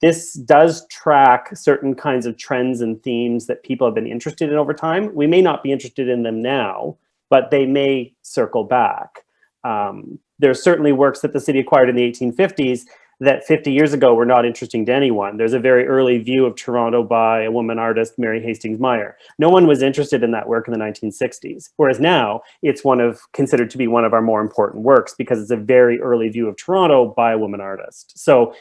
this does track certain kinds of trends and themes that people have been interested in over time. We may not be interested in them now, but they may circle back. There are certainly works that the city acquired in the 1850s that 50 years ago were not interesting to anyone. There's a very early view of Toronto by a woman artist, Mary Hastings Meyer. No one was interested in that work in the 1960s, whereas now it's considered to be one of our more important works because it's a very early view of Toronto by a woman artist. So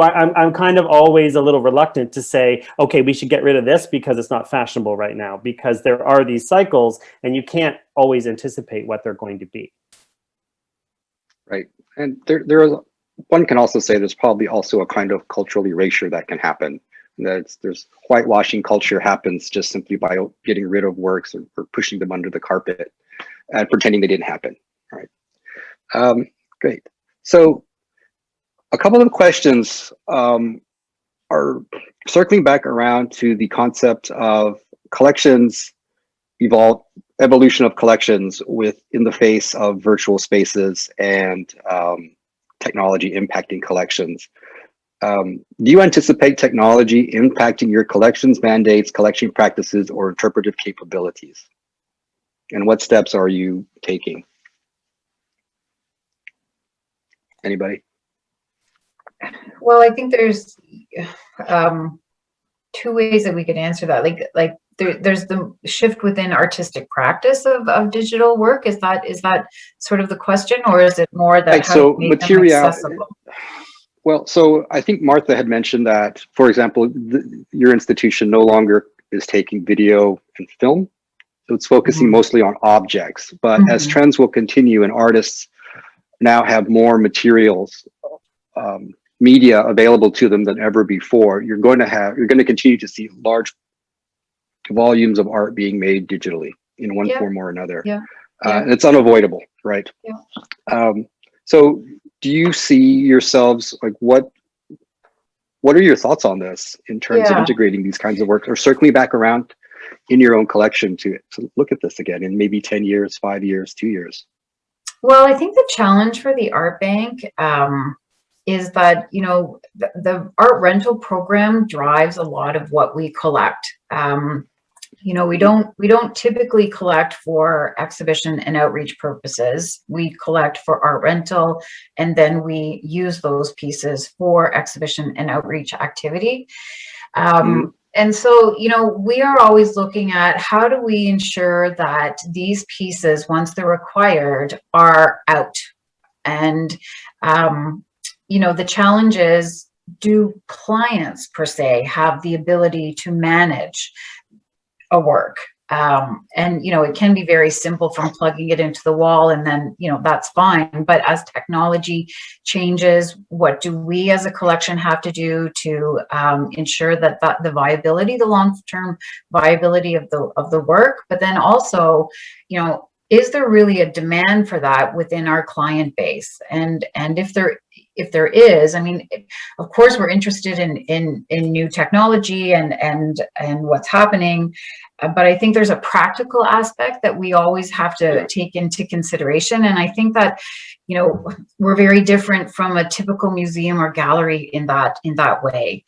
I'm kind of always a little reluctant to say, okay, we should get rid of this because it's not fashionable right now, because there are these cycles and you can't always anticipate what they're going to be. Right. And one can also say there's probably also a kind of cultural erasure that can happen. There's whitewashing culture happens just simply by getting rid of works or pushing them under the carpet and pretending they didn't happen. All right. Great. So a couple of questions are circling back around to the concept of collections, evolution of collections in the face of virtual spaces and technology impacting collections. Do you anticipate technology impacting your collections mandates, collection practices, or interpretive capabilities? And what steps are you taking? Anybody? Well, I think there's two ways that we could answer that. Like there's the shift within artistic practice of digital work. Is that sort of the question, or is it more that Right, how do so you make them material. accessible? Well, so I think Martha had mentioned that, for example, your institution no longer is taking video and film. So it's focusing mostly on objects, but as trends will continue and artists now have more materials, media available to them than ever before, you're going to continue to see large volumes of art being made digitally in one form or another. And it's unavoidable, right? So do you see yourselves, like, what are your thoughts on this in terms of integrating these kinds of works, or circling back around in your own collection to look at this again in maybe 10 years, 5 years, 2 years? Well, I think the challenge for the art bank is that, you know, the art rental program drives a lot of what we collect. You know, we don't typically collect for exhibition and outreach purposes. We collect for art rental, and then we use those pieces for exhibition and outreach activity. And so, you know, we are always looking at how do we ensure that these pieces, once they're acquired, are out. And, you know, the challenge is, do clients per se have the ability to manage a work? And, you know, it can be very simple from plugging it into the wall and then, you know, that's fine. But as technology changes, what do we as a collection have to do to ensure that the viability, the long-term viability of the work, but then also, you know, is there really a demand for that within our client base? And if there is, I mean, of course, we're interested in new technology and what's happening, but I think there's a practical aspect that we always have to take into consideration. And I think that, you know, we're very different from a typical museum or gallery in that way.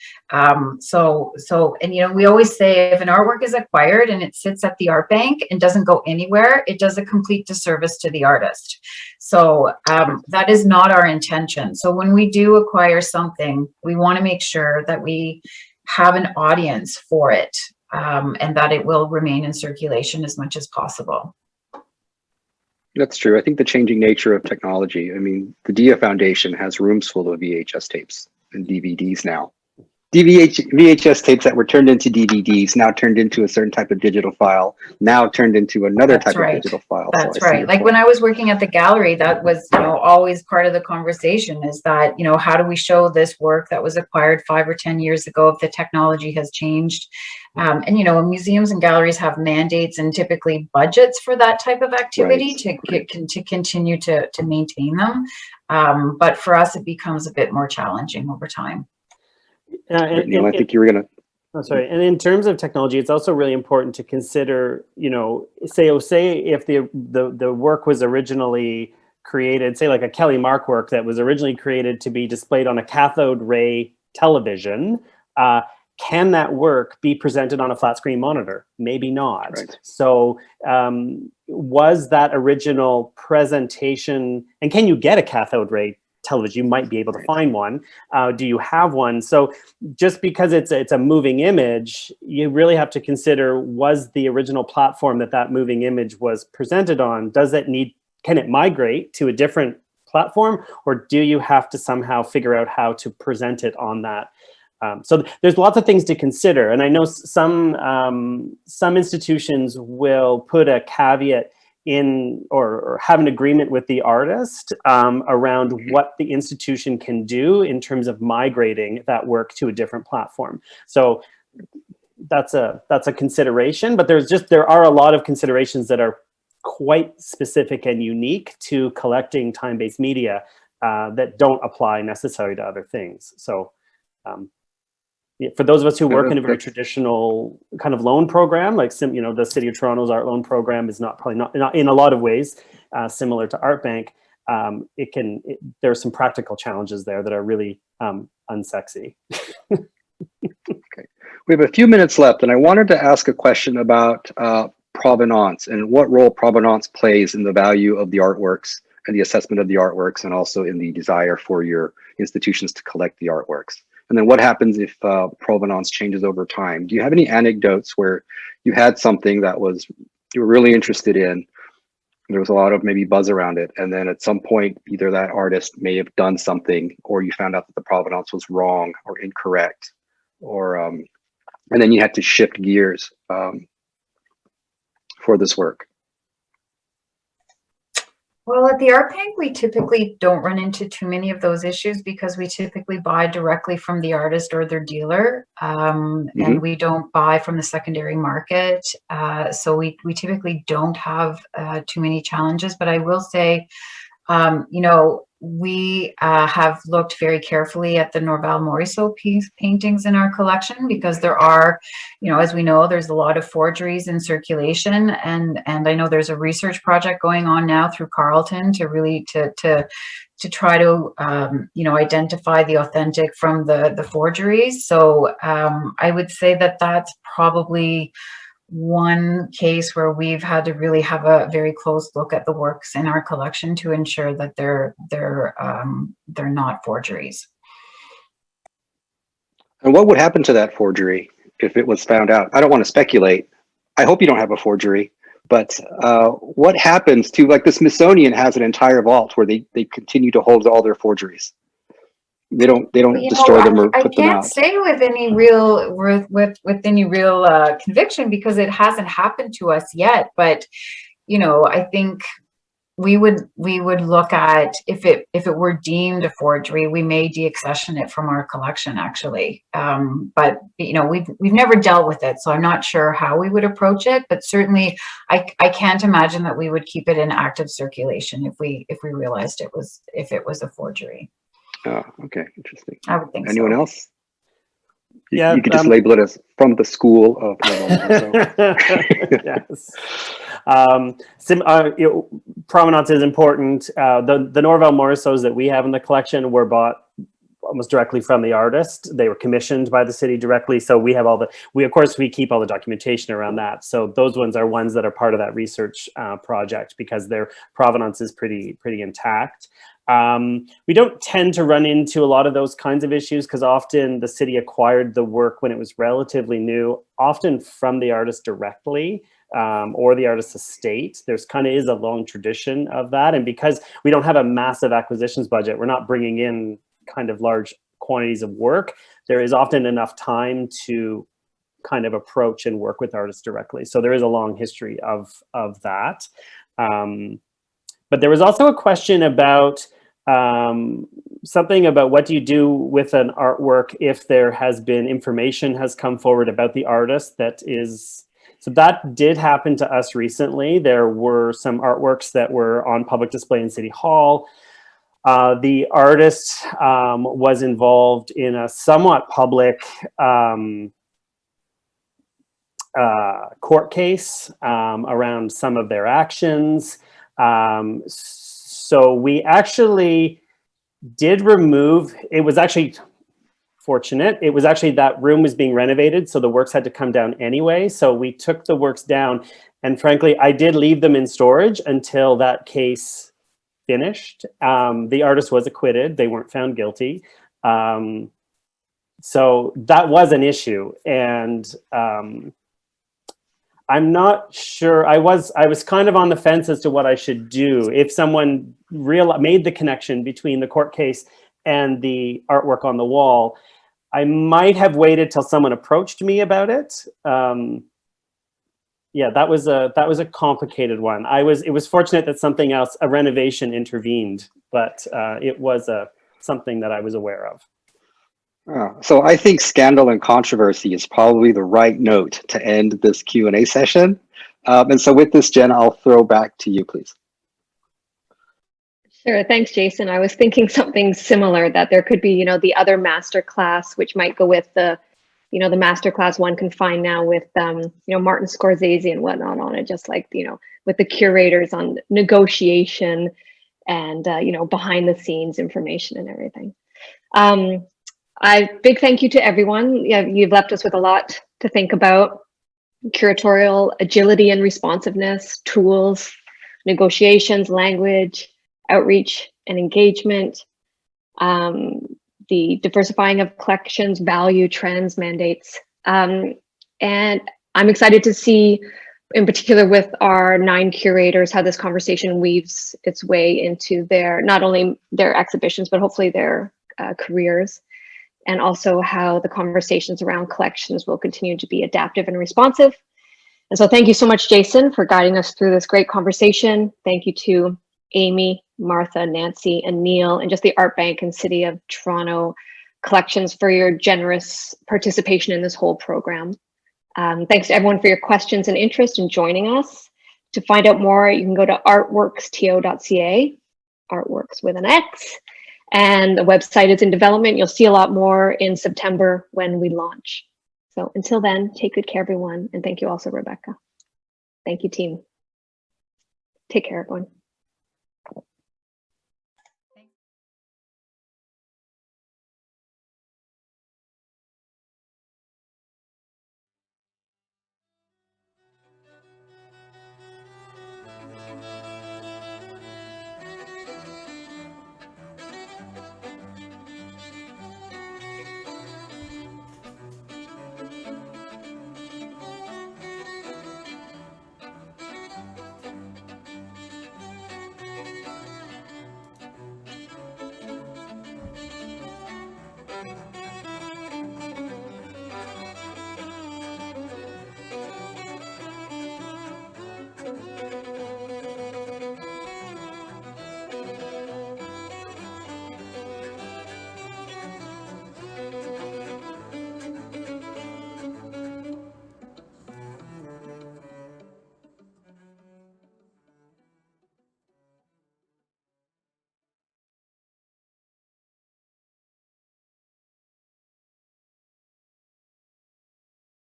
So, and, you know, we always say if an artwork is acquired and it sits at the art bank and doesn't go anywhere, it does a complete disservice to the artist. So that is not our intention. So when we do acquire something, we want to make sure that we have an audience for it, and that it will remain in circulation as much as possible. That's true. I think the changing nature of technology, I mean, the DIA Foundation has rooms full of VHS tapes and DVDs now. VHS tapes that were turned into DVDs, now turned into a certain type of digital file, now turned into another type of digital file. That's right. Like when I was working at the gallery, that was, you know, always part of the conversation, is that, you know, how do we show this work that was acquired 5 or 10 years ago if the technology has changed? And, you know, museums and galleries have mandates and typically budgets for that type of activity to continue to maintain them. But for us, it becomes a bit more challenging over time. I think you were going to. Oh, sorry. And in terms of technology, it's also really important to consider, you know, say if the work was originally created, say like a Kelly Mark work that was originally created to be displayed on a cathode ray television, can that work be presented on a flat screen monitor? Maybe not. Right. So was that original presentation, and can you get a cathode ray television? You might be able to find one. Do you have one? So just because it's a moving image, you really have to consider, was the original platform that moving image was presented on, can it migrate to a different platform, or do you have to somehow figure out how to present it on that? So there's lots of things to consider. And I know some institutions will put a caveat in or have an agreement with the artist around what the institution can do in terms of migrating that work to a different platform. So that's a consideration, but there are a lot of considerations that are quite specific and unique to collecting time-based media that don't apply necessarily to other things. So for those of us who work in a very traditional kind of loan program, like the City of Toronto's art loan program is probably not in a lot of ways similar to Art Bank. There are some practical challenges there that are really unsexy. Okay, we have a few minutes left, and I wanted to ask a question about provenance and what role provenance plays in the value of the artworks and the assessment of the artworks, and also in the desire for your institutions to collect the artworks. And then what happens if provenance changes over time? Do you have any anecdotes where you had something that you were really interested in? There was a lot of maybe buzz around it, and then at some point, either that artist may have done something, or you found out that the provenance was wrong or incorrect, or and then you had to shift gears for this work. Well, at the art bank, we typically don't run into too many of those issues because we typically buy directly from the artist or their dealer, and we don't buy from the secondary market. So we typically don't have too many challenges. But I will say, you know, we have looked very carefully at the Norval Morisot paintings in our collection because there are, you know, as we know, there's a lot of forgeries in circulation, and I know there's a research project going on now through Carleton to really to try to you know, identify the authentic from the forgeries. So I would say that that's probably one case where we've had to really have a very close look at the works in our collection to ensure that they're not forgeries. And what would happen to that forgery if it was found out? I don't want to speculate. I hope you don't have a forgery, but what happens to, like, the Smithsonian has an entire vault where they continue to hold all their forgeries. They don't destroy them or put them out. I can't say with any real with any real conviction because it hasn't happened to us yet. But you know, I think we would look at if it were deemed a forgery, we may deaccession it from our collection actually. But you know, we've never dealt with it, so I'm not sure how we would approach it. But certainly, I can't imagine that we would keep it in active circulation if we realized it was a forgery. Oh, okay, interesting. I would think Anyone so. else? Yeah, you could just label it as from the school of yes. You know, provenance is important. The Norval Morisots that we have in the collection were bought almost directly from the artist. They were commissioned by the city directly. So we have of course we keep all the documentation around that. So those ones are ones that are part of that research project because their provenance is pretty intact. We don't tend to run into a lot of those kinds of issues because often the city acquired the work when it was relatively new, often from the artist directly or the artist's estate. There's is a long tradition of that. And because we don't have a massive acquisitions budget, we're not bringing in large quantities of work, there is often enough time to approach and work with artists directly. So there is a long history of that. But there was also a question about something about what do you do with an artwork if there has been information has come forward about the artist that is, so that did happen to us recently. There were some artworks that were on public display in City Hall. The artist was involved in a somewhat public court case around some of their actions. So we actually did remove, it was actually fortunate. It was actually that room was being renovated, so the works had to come down anyway. So we took the works down, and frankly, I did leave them in storage until that case finished. The artist was acquitted. They weren't found guilty. So that was an issue. And I'm not sure. I was on the fence as to what I should do. If someone made the connection between the court case and the artwork on the wall, I might have waited till someone approached me about it. Yeah, that was a complicated one. It was fortunate that something else, a renovation, intervened, but it was something that I was aware of. So I think scandal and controversy is probably the right note to end this Q&A session. And so with this, Jen, I'll throw back to you, please. Sure, thanks, Jason. I was thinking something similar, that there could be, the other masterclass, which might go with the, the masterclass one can find now with, Martin Scorsese and whatnot on it, just like, with the curators on negotiation and, behind the scenes information and everything. Big thank you to everyone. You've left us with a lot to think about. Curatorial agility and responsiveness, tools, negotiations, language, outreach and engagement. The the diversifying of collections, value, trends, mandates. And I'm excited to see, in particular with our 9 curators, how this conversation weaves its way into their, not only their exhibitions, but hopefully their careers, and also how the conversations around collections will continue to be adaptive and responsive. And so thank you so much, Jason, for guiding us through this great conversation. Thank you to Amy, Martha, Nancy, and Neil, and just the Art Bank and City of Toronto collections for your generous participation in this whole program. Thanks to everyone for your questions and interest in joining us. To find out more, you can go to artworxto.ca, artworks with an X, and the website is in development. You'll see a lot more in September when we launch. So until then, take good care, everyone. And thank you also, Rebecca. Thank you, team. Take care, everyone.